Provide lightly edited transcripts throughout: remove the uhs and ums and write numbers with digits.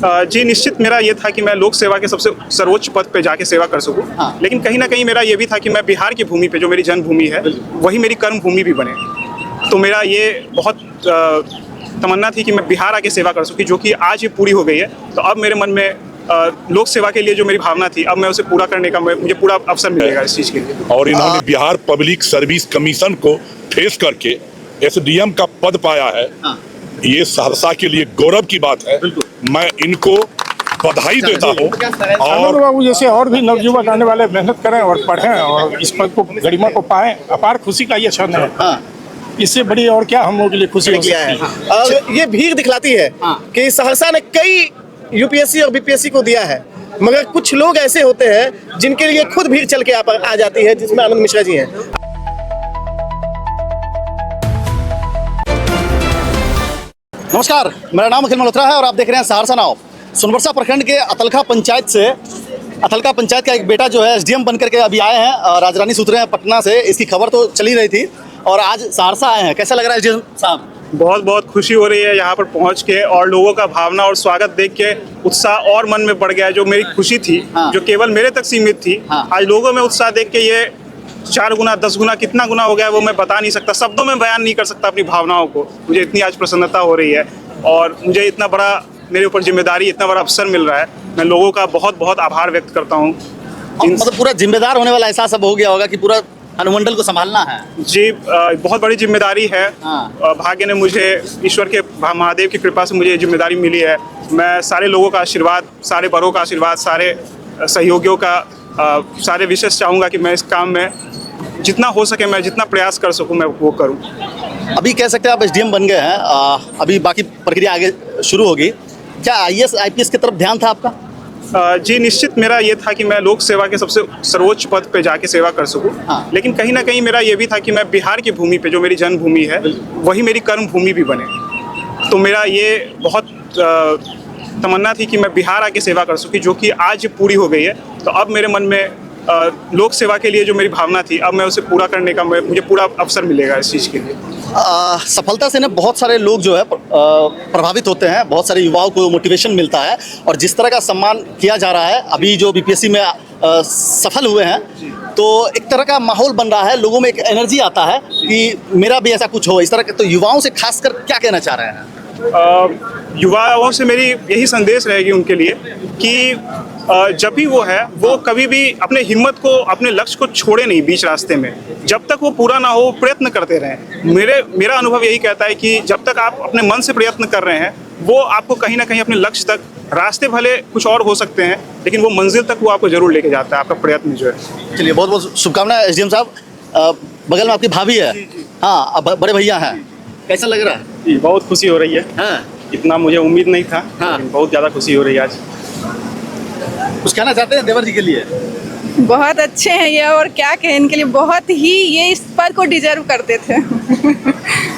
जी निश्चित मेरा ये था कि मैं लोक सेवा के सबसे सर्वोच्च पद पे जाके सेवा कर सकूं। हाँ। लेकिन कहीं ना कहीं मेरा ये भी था कि मैं बिहार की भूमि पे, जो मेरी जन्मभूमि है, वही मेरी कर्म भूमि भी बने। तो मेरा ये बहुत तमन्ना थी कि मैं बिहार आके सेवा कर सकूं, जो कि आज ये पूरी हो गई है। तो अब मेरे मन में लोक सेवा के लिए जो मेरी भावना थी, अब मैं उसे पूरा करने का मुझे पूरा अवसर मिलेगा इस चीज़ के लिए। और इन्होंने बिहार पब्लिक सर्विस कमीशन को फेस करके एसडीएम का पद पाया है। हाँ। ये सहरसा के लिए गौरव की बात है। मैं इनको बधाई देता हूँ। आनंद बाबू जैसे और भी नवयुवक आने वाले मेहनत करें और पढ़ें और इस पद को, गरिमा को पाएं, अपार खुशी का ये क्षण है। हाँ। इससे बड़ी और क्या हम लोगों के लिए खुशी हो सकती है। और ये भीड़ दिखलाती है कि सहरसा ने कई यूपीएससी और बीपीएससी को दिया है, मगर कुछ लोग ऐसे होते हैं जिनके लिए खुद भीड़ चल के आ जाती है, जिसमें आनंद मिश्रा जी हैं। नमस्कार, मेरा नाम अखिल मल्होत्रा है और आप देख रहे हैं सहरसा नाव। सोनबरसा प्रखंड के अतलखा पंचायत का एक बेटा जो है एसडीएम बन करके अभी आए हैं। राजरानी सूत्रे हैं पटना से, इसकी खबर तो चली रही थी और आज सहरसा आए हैं। कैसा लग रहा है एसडीएम साहब? बहुत बहुत खुशी हो रही है यहाँ पर पहुँच के, और लोगों का भावना और स्वागत देख के उत्साह और मन में बढ़ गया है। जो मेरी खुशी थी, हाँ। जो केवल मेरे तक सीमित थी, हाँ। आज लोगों में उत्साह देख के ये 4 गुना 10 गुना कितना गुना हो गया है वो मैं बता नहीं सकता, शब्दों में बयान नहीं कर सकता अपनी भावनाओं को। मुझे इतनी आज प्रसन्नता हो रही है और मुझे इतना बड़ा मेरे ऊपर जिम्मेदारी, इतना बड़ा अवसर मिल रहा है। मैं लोगों का बहुत बहुत आभार व्यक्त करता हूँ। मतलब पूरा जिम्मेदार होने वाला एहसास अब हो गया होगा कि पूरा अनुमंडल को संभालना है। जी, बहुत बड़ी जिम्मेदारी है। हाँ। भाग्य ने मुझे, ईश्वर के महादेव की कृपा से मुझे ये जिम्मेदारी मिली है। मैं सारे लोगों का आशीर्वाद, सारे बड़ों का आशीर्वाद, सारे सहयोगियों का, सारे विशेष चाहूँगा कि मैं इस काम में जितना हो सके, मैं जितना प्रयास कर सकूँ मैं वो करूँ। अभी कह सकते हैं आप एसडीएम बन गए हैं, अभी बाकी प्रक्रिया आगे शुरू होगी। क्या आईएएस आईपीएस की तरफ ध्यान था आपका? जी निश्चित मेरा ये था कि मैं लोक सेवा के सबसे सर्वोच्च पद पे जाके सेवा कर सकूं। हाँ। लेकिन कहीं ना कहीं मेरा ये भी था कि मैं बिहार की भूमि पे, जो मेरी जन्मभूमि है, वही मेरी कर्म भूमि भी बने। तो मेरा ये बहुत तमन्ना थी कि मैं बिहार आके सेवा कर सकूं, जो कि आज पूरी हो गई है। तो अब मेरे मन में लोक सेवा के लिए जो मेरी भावना थी, अब मैं उसे पूरा करने का मुझे पूरा अवसर मिलेगा इस चीज़ के लिए। सफलता से ना बहुत सारे लोग जो है प्रभावित होते हैं, बहुत सारे युवाओं को मोटिवेशन मिलता है और जिस तरह का सम्मान किया जा रहा है, अभी जो बीपीएससी में सफल हुए हैं, तो एक तरह का माहौल बन रहा है, लोगों में एक एनर्जी आता है कि मेरा भी ऐसा कुछ हो इस तरह के। तो युवाओं से खासकर क्या कहना चाह रहे हैं? युवाओं से मेरी यही संदेश रहेगी उनके लिए कि जब भी वो है, वो कभी भी अपने हिम्मत को, अपने लक्ष्य को छोड़े नहीं बीच रास्ते में। जब तक वो पूरा ना हो, प्रयत्न करते रहें। मेरा अनुभव यही कहता है कि जब तक आप अपने मन से प्रयत्न कर रहे हैं, वो आपको कहीं ना कहीं अपने लक्ष्य तक, रास्ते भले कुछ और हो सकते हैं, लेकिन वो मंजिल तक वो आपको जरूर लेके जाता है, आपका प्रयत्न जो है। चलिए, बहुत बहुत शुभकामनाएं एसडीएम साहब। बगल में आपकी भाभी है। हाँ, अब बड़े भैया हैं। कैसा लग रहा है? जी, बहुत खुशी हो रही है। हाँ। इतना मुझे उम्मीद नहीं था। हाँ। बहुत ज़्यादा खुशी हो रही है आज। कुछ कहना चाहते हैं देवर जी के लिए? बहुत अच्छे हैं ये, और क्या कहें इनके लिए, बहुत ही ये इस पद को डिजर्व करते थे।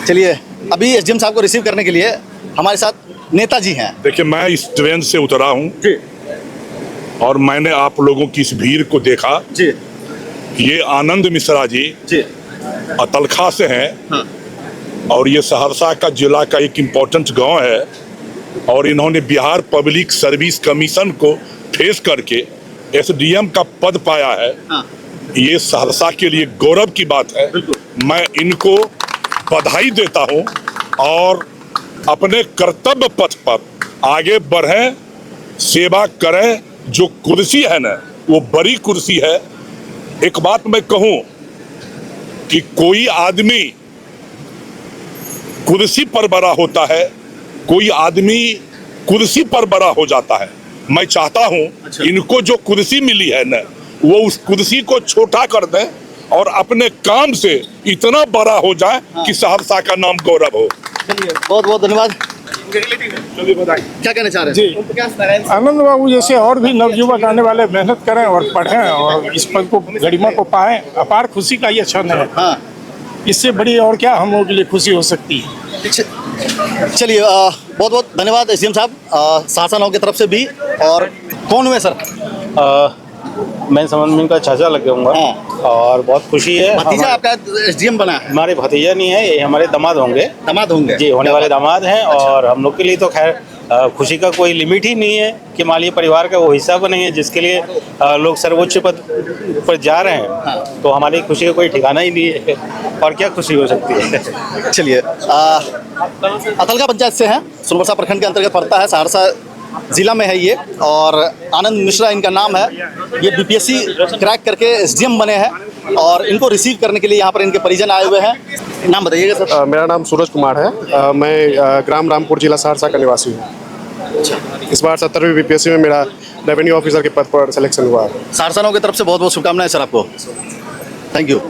चलिए, अभी एसडीएम साहब को रिसीव करने के लिए हमारे साथ नेताजी हैं। देखिए, मैं इस ट्रेन से उतरा हूँ और मैंने आप लोगों की इस भीड़ को देखा जी। ये आनंद मिश्रा जी अतलखा से हैं। हाँ। और ये सहरसा का जिला का एक इम्पोर्टेंट गांव है और इन्होंने बिहार पब्लिक सर्विस कमीशन को फेस करके एसडीएम का पद पाया है। हाँ। ये सहरसा के लिए गौरव की बात है। मैं इनको बधाई देता हूँ और अपने कर्तव्य पथ पर आगे बढ़ें, सेवा करें। जो कुर्सी है ना, वो बड़ी कुर्सी है। एक बात मैं कहूँ कि कोई आदमी कुर्सी पर बड़ा होता है, कोई आदमी कुर्सी पर बड़ा हो जाता है। मैं चाहता हूं इनको जो कुर्सी मिली है ना, वो उस कुर्सी को छोटा कर दें और अपने काम से इतना बड़ा हो जाए कि सहरसा का नाम गौरव हो। चलिए, बहुत बहुत धन्यवाद। चलिए, बधाई। क्या कहना चाह रहे हैं? जी, आनंद बाबू जैसे और भी नवयुवक आने वाले मेहनत करें और पढ़ें और इस पद को, गरिमा को पाएं, अपार खुशी का ये क्षण है। हाँ। इससे बड़ी और क्या हम लोगों के लिए खुशी हो सकती है। चलिए, बहुत बहुत धन्यवाद एसडीएम साहब, सहरसा नाव की तरफ से भी। और कौन हुए सर? मैं समन्वय का चाचा लग जाऊंगा। हाँ। और बहुत खुशी है। भतीजा आपका एसडीएम बना है? हमारे भतीजा नहीं है, ये हमारे दामाद होंगे। दामाद होंगे? जी, होने वाले दामाद हैं। और हम लोग के लिए तो खैर खुशी का कोई लिमिट ही नहीं है कि मान लीजिए परिवार का वो हिस्सा बनेंगे जिसके लिए लोग सर्वोच्च पद पर जा रहे हैं, तो हमारी खुशी का कोई ठिकाना ही नहीं है। और क्या खुशी हो सकती है। चलिए अथलगा पंचायत से हैं, सोनबरसा प्रखंड के अंतर्गत पड़ता है, सहरसा जिला में है ये, और आनंद मिश्रा इनका नाम है। ये बीपीएससी क्रैक करके एसडीएम बने हैं और इनको रिसीव करने के लिए यहाँ पर इनके परिजन आए हुए हैं। नाम बताइएगा सर। मेरा नाम सूरज कुमार है। मैं ग्राम रामपुर जिला सहरसा का निवासी हूँ। इस बार 70वीं बीपीएससी में मेरा रेवेन्यू ऑफिसर के पद पर सिलेक्शन हुआ है। सहरसानों की तरफ से बहुत बहुत शुभकामनाएं सर आपको। Thank you.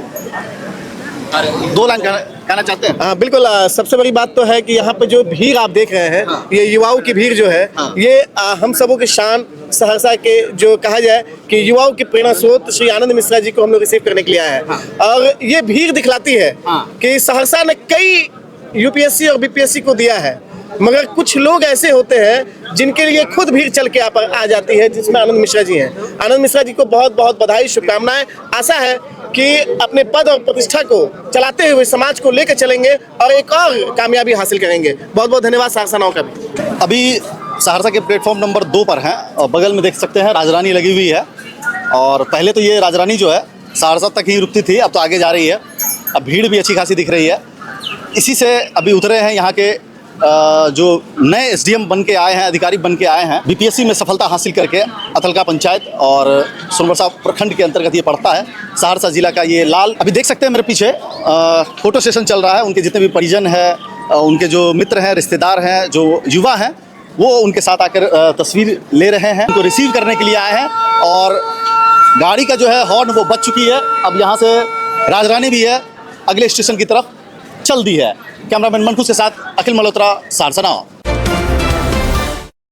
2 लाइन कहना चाहते हैं? हाँ बिल्कुल। सबसे बड़ी बात तो है कि यहाँ पे जो भीड़ आप देख रहे हैं, ये युवाओं की भीड़ जो है, ये हम सबों की शान, सहरसा के जो कहा जाए कि युवाओं की प्रेरणा स्रोत श्री आनंद मिश्रा जी को हम लोग रिसीव करने के लिए आए हैं। और ये भीड़ दिखलाती है कि सहरसा ने कई यूपीएससी और बीपीएससी को दिया है, मगर कुछ लोग ऐसे होते हैं जिनके लिए खुद भीड़ चल के आ जाती है, जिसमें आनंद मिश्रा जी हैं। आनंद मिश्रा जी को बहुत बहुत बधाई, शुभकामनाएं। आशा है कि अपने पद और प्रतिष्ठा को चलाते हुए समाज को लेकर चलेंगे और एक और कामयाबी हासिल करेंगे। बहुत बहुत धन्यवाद सहरसानों का भी। अभी सहरसा के प्लेटफॉर्म नंबर 2 पर हैं और बगल में देख सकते हैं राजरानी लगी हुई है। और पहले तो ये राजरानी जो है सहरसा तक ही रुकती थी, अब तो आगे जा रही है। अब भीड़ भी अच्छी खासी दिख रही है। इसी से अभी उतरे हैं यहाँ के जो नए एसडीएम बन के आए हैं, अधिकारी बन के आए हैं, बीपीएससी में सफलता हासिल करके। अथलगा पंचायत और सोनबरसा प्रखंड के अंतर्गत ये पड़ता है, सहरसा जिला का ये लाल। अभी देख सकते हैं मेरे पीछे फोटो सेशन चल रहा है। उनके जितने भी परिजन हैं, उनके जो मित्र हैं, रिश्तेदार हैं, जो युवा हैं, वो उनके साथ आकर तस्वीर ले रहे हैं। उनको रिसीव करने के लिए आए हैं और गाड़ी का जो है हॉर्न वो बज चुकी है। अब यहाँ से राजरानी भी है, अगले स्टेशन की तरफ चल दी है। कैमरामैन मनखुश के साथ अखिल मल्होत्रा, सहरसा।